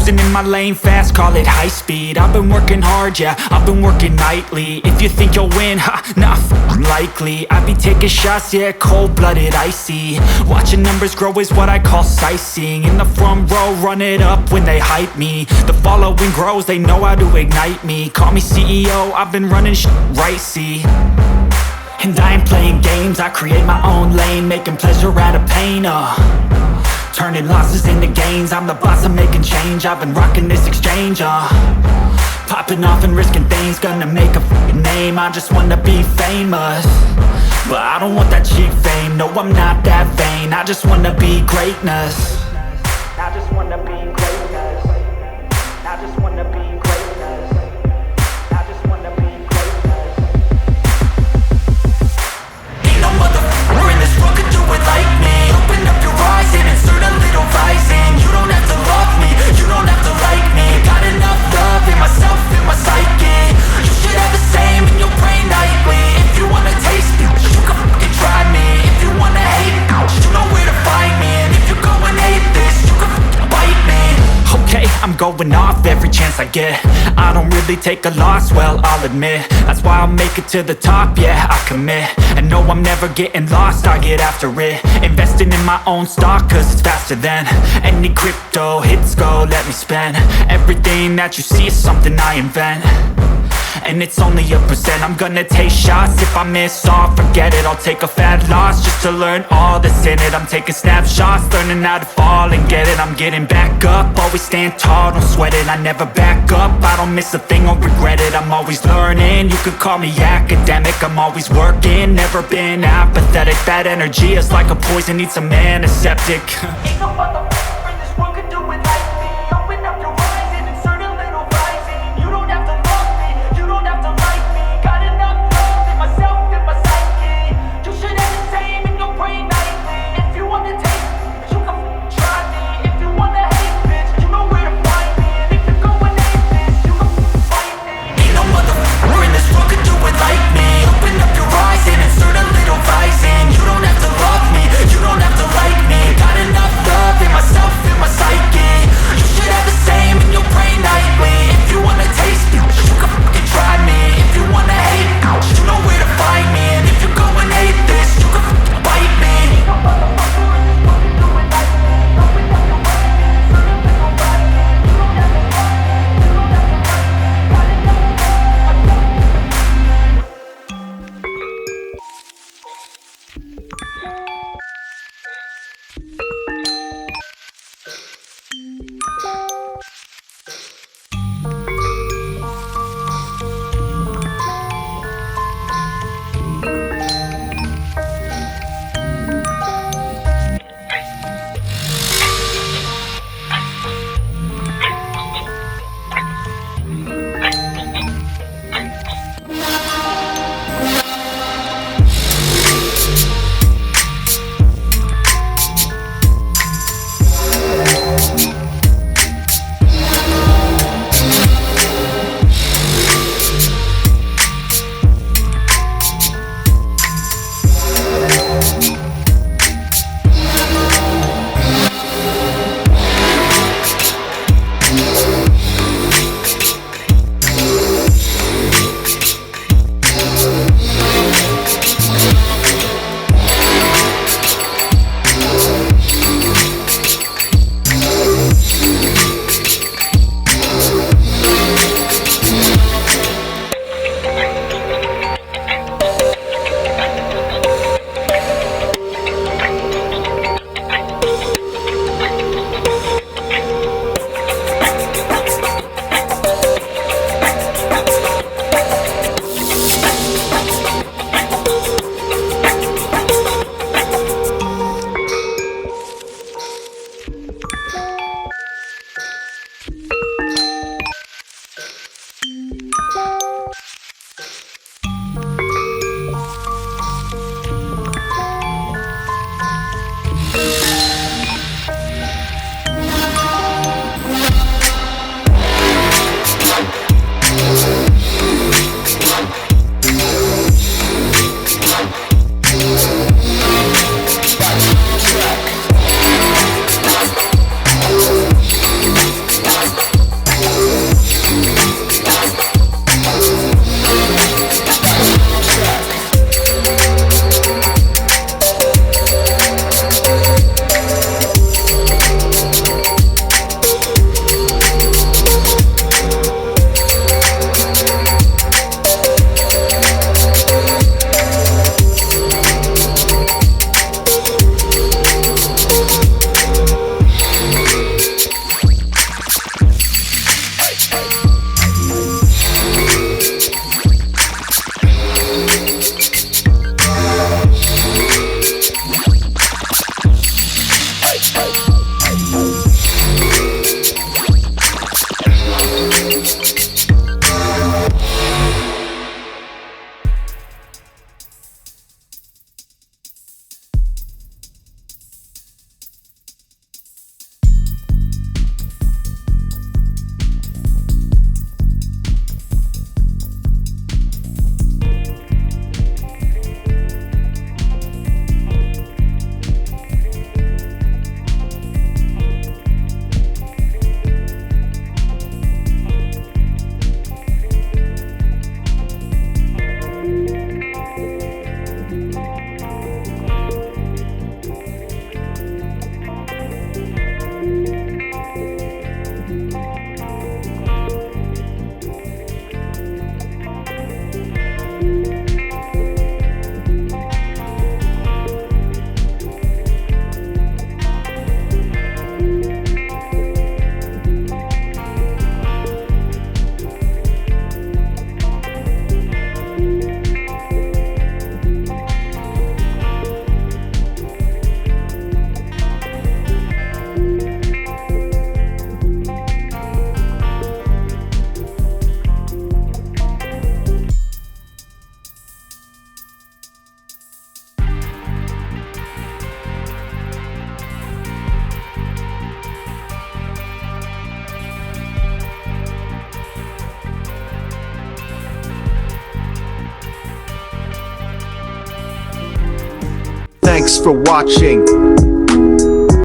Cruising in my lane fast, call it high speed. I've been working hard, yeah, I've been working nightly. If you think you'll win, ha, nah, likely. I be taking shots, yeah, cold-blooded, icy. Watching numbers grow is what I call sightseeing. In the front row, run it up when they hype me. The following grows, they know how to ignite me. Call me CEO, I've been running shit right, see. And I ain't playing games, I create my own lane, making pleasure out of pain, turning losses into gains. I'm the boss, I'm making change. I've been rocking this exchange, popping off and risking things. Gonna make a f***ing name. I just wanna be famous, but I don't want that cheap fame. No, I'm not that vain. I just wanna be greatness. I just wanna be greatness. I just wanna be greatness. I just wanna be greatness. Ain't no motherfucker in this world could do it like me. Open up your eyes and insert a little rising. You don't have to love me, you don't have to like me. Got enough love in myself, in my psyche. You should have the same in your brain nightly. If you wanna taste me, you can fucking try me. If you wanna hate me, you know where to find me. And if you're going hate this, you can fucking bite me. Okay, I'm going off every chance I get. I don't really take a loss, well, I'll admit. That's why I'll make it to the top, yeah, I commit. And no, I'm never getting lost, I get after it. Investing in my own stock, cause it's faster than any crypto hits go, let me spend. Everything that you see is something I invent, and it's only a percent. I'm gonna take shots, if I miss all, forget it. I'll take a fat loss just to learn all that's in it. I'm taking snapshots, learning how to fall and get it. I'm getting back up, always stand tall, don't sweat it. I never back up, I don't miss a thing or regret it. I'm always learning, you could call me academic. I'm always working, never been apathetic. That energy is like a poison, needs some antiseptic. Ain't no motherfucker in this world could do it like me. Open up your eyes and insert a little rising. You don't have to love me, you don't have to like me. Got enough love in myself, in my psyche. You should have the same in your brain nightly. If you wanna taste me, you can f***ing try me. If you wanna hate, bitch, you know where to find me. And if you're going hate this, you can f***ing fight me. Ain't no motherfucker in this world could do it like me. Open up your eyes and insert a little rising. You don't have to love me, you don't have to like me. Got enough love Thanks for watching.